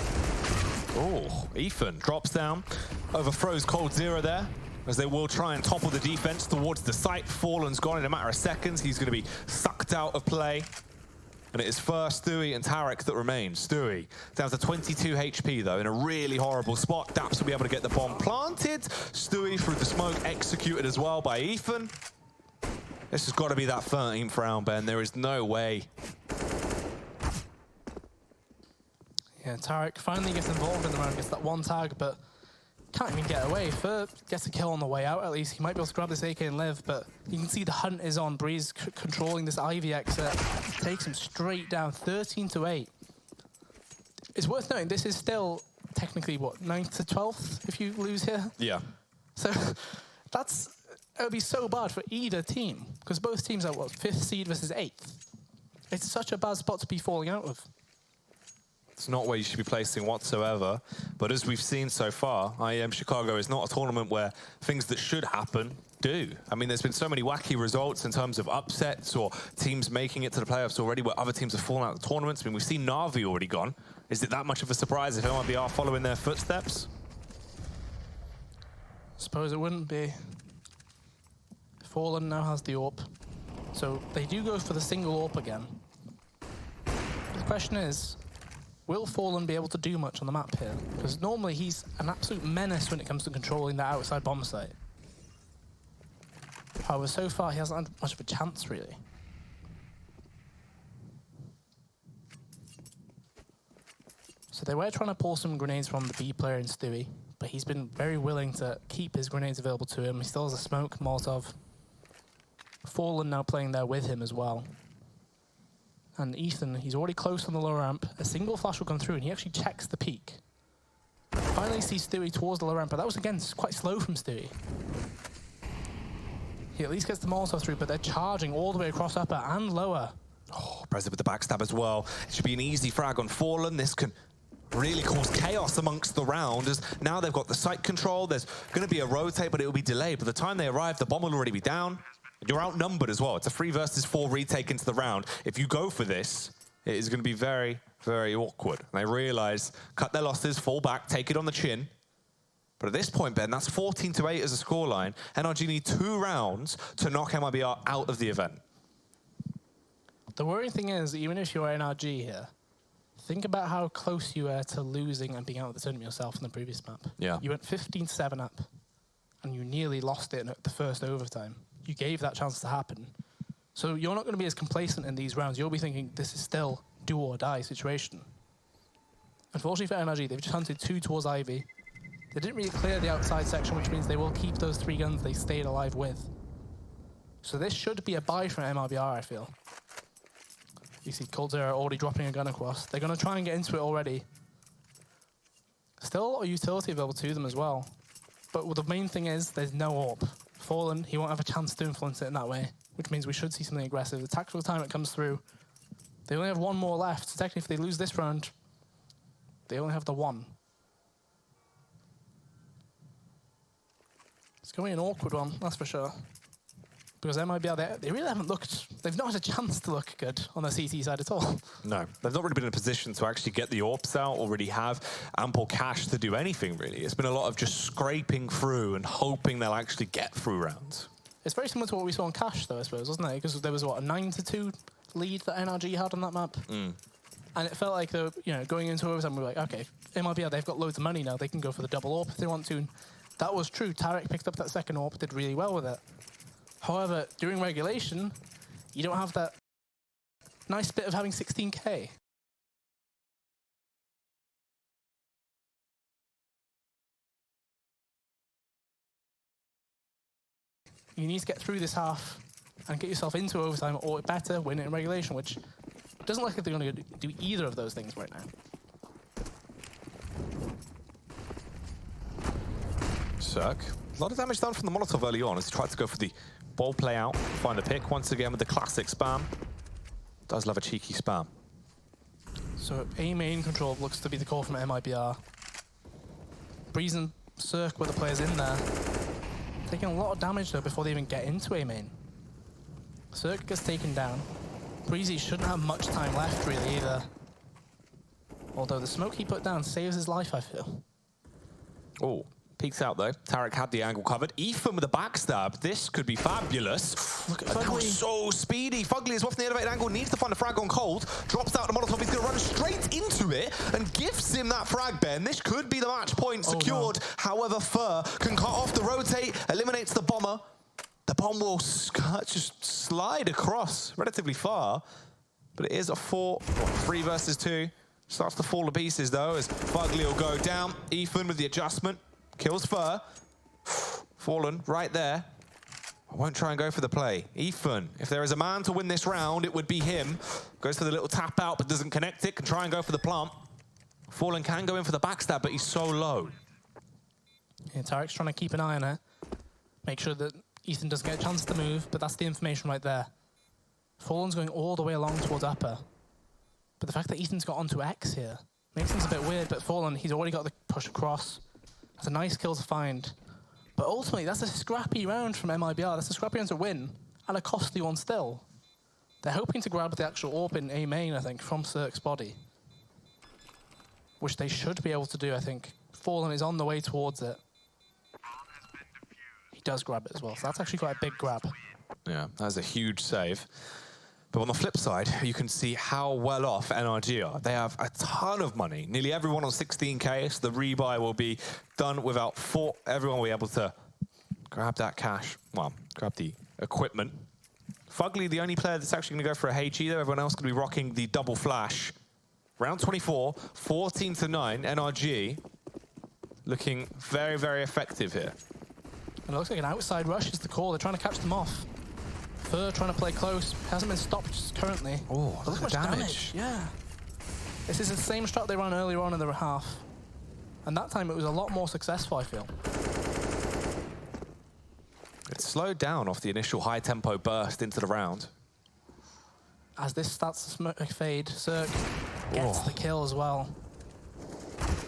Oh, Ethan drops down, overthrows Cold Zero there, as they will try and topple the defense towards the site. Fallen's gone in a matter of seconds. He's going to be sucked out of play. And it is first Stewie and Tarek that remain. Stewie down to 22 HP, though, in a really horrible spot. Daps will be able to get the bomb planted. Stewie through the smoke, executed as well by Ethan. This has got to be that 13th round, Ben. There is no way. Yeah, Tarek finally gets involved in the round, gets that one tag, but can't even get away. Fur gets a kill on the way out, at least. He might be able to grab this AK and live, but you can see the hunt is on. Breeze controlling this Ivy exit. Takes him straight down, 13-8. It's worth noting, this is still technically, what, 9th to 12th if you lose here? Yeah. So it would be so bad for either team, because both teams are, what, 5th seed versus 8th. It's such a bad spot to be falling out of. It's not where you should be placing whatsoever. But as we've seen so far, IEM Chicago is not a tournament where things that should happen do. I mean, there's been so many wacky results in terms of upsets or teams making it to the playoffs already where other teams have fallen out of the tournaments. I mean, we've seen Na'Vi already gone. Is it that much of a surprise if MIBR following their footsteps? Suppose it wouldn't be. Fallen now has the AWP. So they do go for the single AWP again. The question is, will Fallen be able to do much on the map here? Because normally he's an absolute menace when it comes to controlling that outside bomb site. However, so far he hasn't had much of a chance, really. So they were trying to pull some grenades from the B player in Stewie, but he's been very willing to keep his grenades available to him. He still has a smoke, Molotov. Fallen now playing there with him as well. And Ethan, he's already close on the lower ramp. A single flash will come through, and he actually checks the peak. Finally sees Stewie towards the lower ramp, but that was, again, quite slow from Stewie. He at least gets the Molotov through, but they're charging all the way across upper and lower. Oh, Prezi with the backstab as well. It should be an easy frag on Fallen. This can really cause chaos amongst the round, as now they've got the site control. There's going to be a rotate, but it will be delayed. By the time they arrive, the bomb will already be down. You're outnumbered as well. It's a 3 versus 4 retake into the round. If you go for this, it is going to be very, very awkward. And they realize, cut their losses, fall back, take it on the chin. But at this point, Ben, that's 14-8 as a scoreline. NRG need 2 rounds to knock MIBR out of the event. The worrying thing is, even if you're NRG here, think about how close you were to losing and being out of the tournament yourself in the previous map. Yeah. You went 15-7 up, and you nearly lost it in the first overtime. You gave that chance to happen. So you're not going to be as complacent in these rounds. You'll be thinking, this is still do or die situation. Unfortunately for NRG, they've just hunted 2 towards Ivy. They didn't really clear the outside section, which means they will keep those 3 guns they stayed alive with. So this should be a buy from MIBR, I feel. You see Coldzera already dropping a gun across. They're going to try and get into it already. Still a lot of utility available to them as well. But the main thing is, there's no AWP. Fallen, he won't have a chance to influence it in that way, which means we should see something aggressive. The tactical time it comes through, they only have 1 more left. So technically, if they lose this round, they only have the 1. It's going to be an awkward one, that's for sure. Because MIBR, they really haven't looked, they've not had a chance to look good on the CT side at all. No, they've not really been in a position to actually get the AWPs out, already have ample cash to do anything, really. It's been a lot of just scraping through and hoping they'll actually get through rounds. It's very similar to what we saw in Cash, though, I suppose, wasn't it? Because there was, what, a 9-2 lead that NRG had on that map? And it felt like, going into overtime, we were like, okay, MIBR, they've got loads of money now. They can go for the double AWP if they want to. And that was true. Tarek picked up that second AWP, did really well with it. However, during regulation, you don't have that nice bit of having 16K. You need to get through this half and get yourself into overtime, or better, win it in regulation, which doesn't look like they're going to do either of those things right now. Cirque. A lot of damage done from the Molotov early on as he tried to go for the ball play out, find the pick once again with the classic spam. Does love a cheeky spam. So A main control looks to be the call from MIBR. Breeze and Cirque were the players in there. Taking a lot of damage though before they even get into A main. Cirque gets taken down. Breezy shouldn't have much time left really either. Although the smoke he put down saves his life, I feel. Oh, Peeks out though. Tarek had the angle covered. Ethan with a backstab. This could be fabulous. Look at That Fugly. was so speedy. Fugly is off the elevated angle, needs to find a frag on cold. Drops out the Molotov. He's going to run straight into it and gives him that frag, Ben. This could be the match point secured. No. However, Fur can cut off the rotate, eliminates the bomber. The bomb will just slide across relatively far. But it is a 3 versus 2. Starts to fall to pieces though as Fugly will go down. Ethan with the adjustment. Kills Fur. Fallen right there. I won't try and go for the play. Ethan, if there is a man to win this round, it would be him. Goes for the little tap out, but doesn't connect it. Can try and go for the plant. Fallen can go in for the backstab, but he's so low. Yeah, Tarek's trying to keep an eye on it. Make sure that Ethan doesn't get a chance to move, but that's the information right there. Fallen's going all the way along towards upper. But the fact that Ethan's got onto X here makes things a bit weird, but Fallen, he's already got the push across. That's a nice kill to find. But ultimately, that's a scrappy round from MIBR. That's a scrappy round to win, and a costly one still. They're hoping to grab the actual AWP in A main, I think, from Cirque's body. Which they should be able to do, I think. Fallen is on the way towards it. He does grab it as well, so that's actually quite a big grab. Yeah, that's a huge save. But on the flip side, you can see how well off NRG are. They have a ton of money. Nearly everyone on 16K, so the rebuy will be done without everyone will be able to grab that cash. Well, grab the equipment. Fugly, the only player that's actually going to go for a HE, though. Everyone else going to be rocking the double flash. Round 24, 14-9, NRG. Looking very, very effective here. And it looks like an outside rush is the call. They're trying to catch them off. Fur trying to play close. Hasn't been stopped currently. Oh, look at the damage. Yeah. This is the same strat they ran earlier on in the half. And that time it was a lot more successful, I feel. It slowed down off the initial high-tempo burst into the round. As this starts to fade, Cirque gets the kill as well.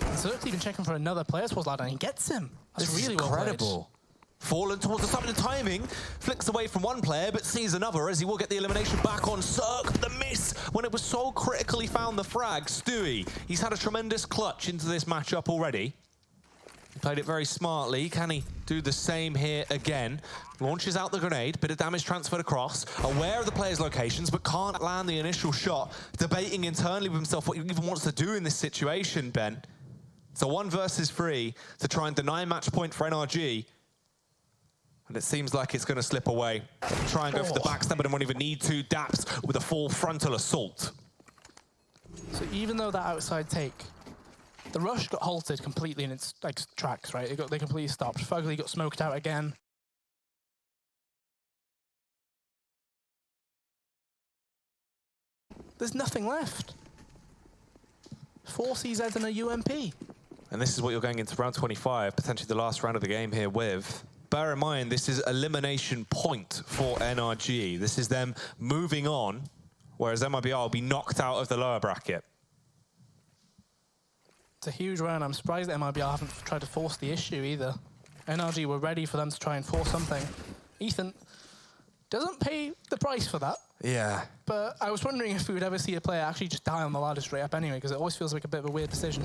And Cirque's even checking for another player towards ladder, and he gets him. That's really well played. Incredible. Fallen towards the top of the timing, flicks away from one player, but sees another as he will get the elimination back on Cirque. The miss when it was so critically found the frag. Stewie, he's had a tremendous clutch into this matchup already. He played it very smartly. Can he do the same here again? Launches out the grenade, bit of damage transferred across, aware of the player's locations, but can't land the initial shot. Debating internally with himself what he even wants to do in this situation, Ben. It's a 1 versus 3 to try and deny match point for NRG. And it seems like it's going to slip away. Try and go for the backstab, but won't even need to. Daps with a full frontal assault. So even though that outside take, the rush got halted completely in its tracks, right? They completely stopped. Fugly got smoked out again. There's nothing left. 4 CZs and a UMP. And this is what you're going into round 25, potentially the last round of the game here with. Bear in mind, this is elimination point for NRG. This is them moving on, whereas MIBR will be knocked out of the lower bracket. It's a huge round. I'm surprised that MIBR haven't tried to force the issue either. NRG were ready for them to try and force something. Ethan doesn't pay the price for that. Yeah. But I was wondering if we would ever see a player actually just die on the ladder straight up anyway, because it always feels like a bit of a weird decision.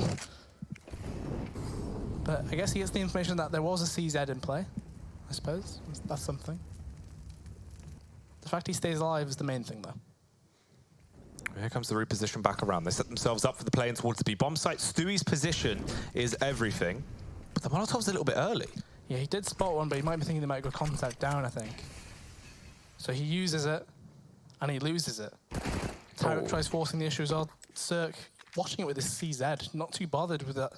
But I guess he gets the information that there was a CZ in play, I suppose. That's something. The fact he stays alive is the main thing, though. Here comes the reposition back around. They set themselves up for the play in towards the B bomb site. Stewie's position is everything, but the Molotov's a little bit early. Yeah, he did spot one, but he might be thinking they might go contact down, I think. So he uses it, and he loses it. Tarek tries forcing the issue as well. Cirque watching it with his CZ, not too bothered with that.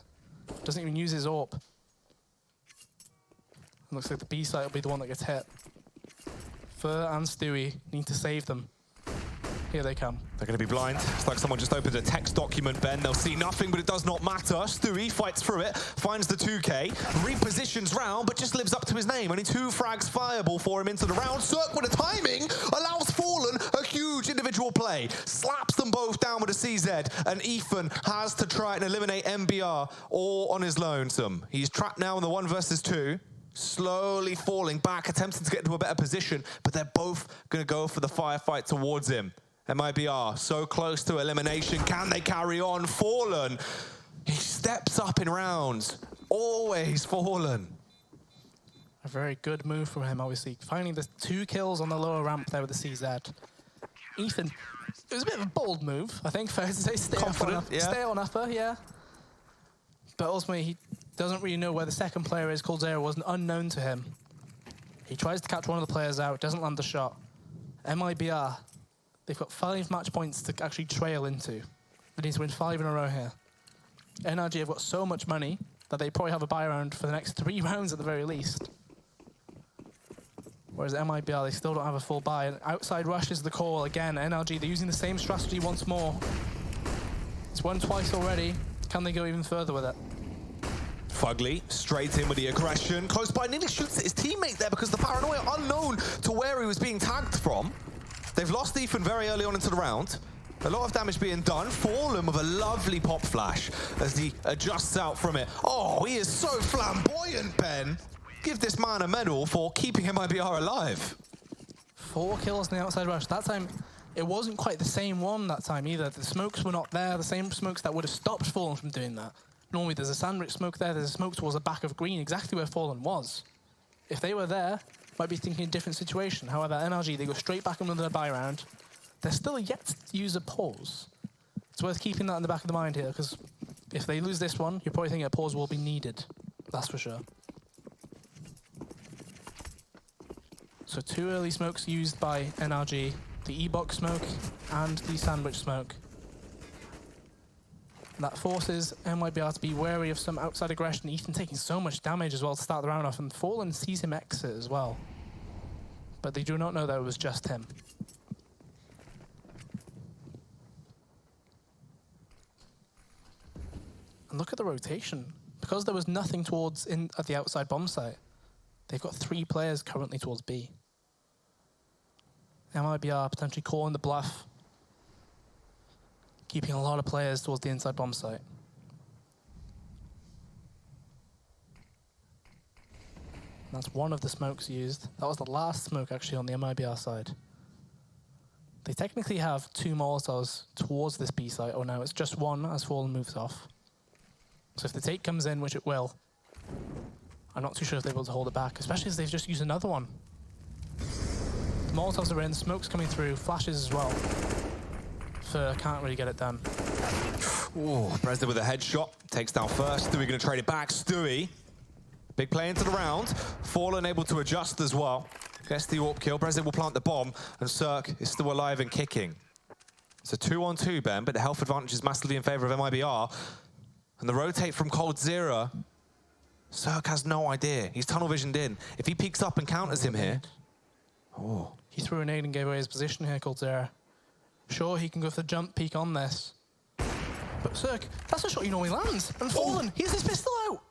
Doesn't even use his AWP. Looks like the B site will be the one that gets hit. Fur and Stewie need to save them. Here they come. They're going to be blind. It's like someone just opened a text document, Ben. They'll see nothing, but it does not matter. Stewie fights through it, finds the 2K, repositions round, but just lives up to his name. Only 2 frags fireable for him into the round. Cirque with the timing allows Fallen a huge individual play. Slaps them both down with a CZ, and Ethan has to try and eliminate MBR all on his lonesome. He's trapped now in the 1 versus 2. Slowly falling back, attempting to get into a better position, but they're both going to go for the firefight towards him. MIBR so close to elimination. Can they carry on? Fallen, he steps up in rounds, Always Fallen. A very good move from him, obviously. Finding the 2 kills on the lower ramp there with the CZ. Ethan, it was a bit of a bold move, I think, fair to say. Stay on upper, yeah. But ultimately, he doesn't really know where the second player is. Coldzera was unknown to him. He tries to catch one of the players out, doesn't land the shot. MIBR, they've got 5 match points to actually trail into. They need to win 5 in a row here. NRG have got so much money that they probably have a buy round for the next 3 rounds at the very least. Whereas MIBR, they still don't have a full buy. And outside rush is the call again. NRG, they're using the same strategy once more. It's won twice already. Can they go even further with it? Fugly, straight in with the aggression. Close by, nearly shoots at his teammate there because the paranoia, unknown to where he was being tagged from. They've lost Ethan very early on into the round. A lot of damage being done. Fallen with a lovely pop flash as he adjusts out from it. Oh, he is so flamboyant, Ben. Give this man a medal for keeping MIBR alive. 4 kills in the outside rush. That time, it wasn't quite the same one that time either. The smokes were not there, the same smokes that would have stopped Fallen from doing that. Normally there's a sandwich smoke there, there's a smoke towards the back of green, exactly where Fallen was. If they were there, might be thinking a different situation. However, NRG, they go straight back into their buy round. They're still yet to use a pause. It's worth keeping that in the back of the mind here, because if they lose this one, you're probably thinking a pause will be needed. That's for sure. So 2 early smokes used by NRG, the E-box smoke and the sandwich smoke. That forces MIBR to be wary of some outside aggression. Ethan taking so much damage as well to start the round off, and Fallen sees him exit as well. But they do not know that it was just him. And look at the rotation. Because there was nothing towards at the outside bomb site, they've got 3 players currently towards B. MIBR potentially calling the bluff, keeping a lot of players towards the inside bomb site. And that's one of the smokes used. That was the last smoke actually on the MIBR side. They technically have 2 Molotovs towards this B site. Oh no, it's just one as Fallen moves off. So if the take comes in, which it will, I'm not too sure if they're able to hold it back, especially as they've just used another one. The Molotovs are in, smoke's coming through, flashes as well. Can't really get it done. Ooh, Bresda with a headshot. Takes down first. Stewie going to trade it back. Stewie, big play into the round. Fallen able to adjust as well. Gets the AWP kill. Bresda will plant the bomb, and Cirque is still alive and kicking. It's a 2-on-2, Ben, but the health advantage is massively in favor of MIBR. And the rotate from Coldzera, Cirque has no idea. He's tunnel visioned in. If he peeks up and counters him here... Oh. He threw a nade and gave away his position here, Coldzera. Sure, he can go for the jump peek on this. But Cirque, that's a shot he normally lands. And Fallen, he has his pistol out.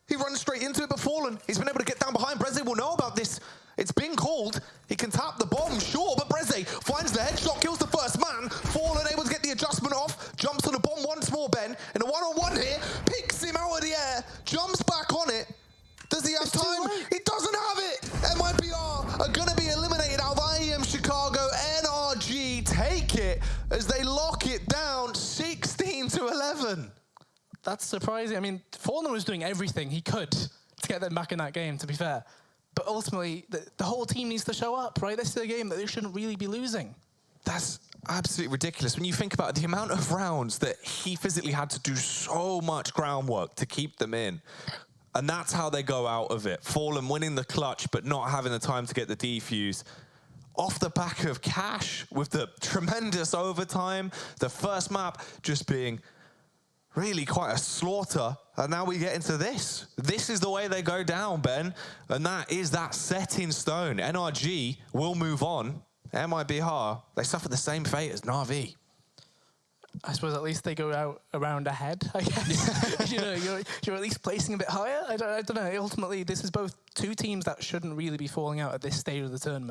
He runs straight into it, but Fallen, he's been able to get down behind. Breze will know about this. It's been called. He can tap the bomb, sure, but Breze finds the headshot, kills the first man. Fallen able to get the adjustment off, jumps on the bomb once more, Ben. In a one-on-one here, picks him out of the air, jumps back on it. Does he have time? He doesn't have it. MIBR are going to be eliminated out of IEM Chicago. NRG take it as they lock it down 16-11. That's surprising. I mean, Fallen was doing everything he could to get them back in that game, to be fair. But ultimately, the whole team needs to show up, right? This is a game that they shouldn't really be losing. That's absolutely ridiculous. When you think about the amount of rounds that he physically had to do so much groundwork to keep them in. And that's how they go out of it. Fallen winning the clutch, but not having the time to get the defuse. Off the back of Cash with the tremendous overtime. The first map just being really quite a slaughter. And now we get into this. This is the way they go down, Ben. And that is that set in stone. NRG will move on. MIBR, they suffer the same fate as Na'Vi. I suppose at least they go out around ahead, I guess. you're at least placing a bit higher. I don't know. Ultimately, this is both 2 teams that shouldn't really be falling out at this stage of the tournament.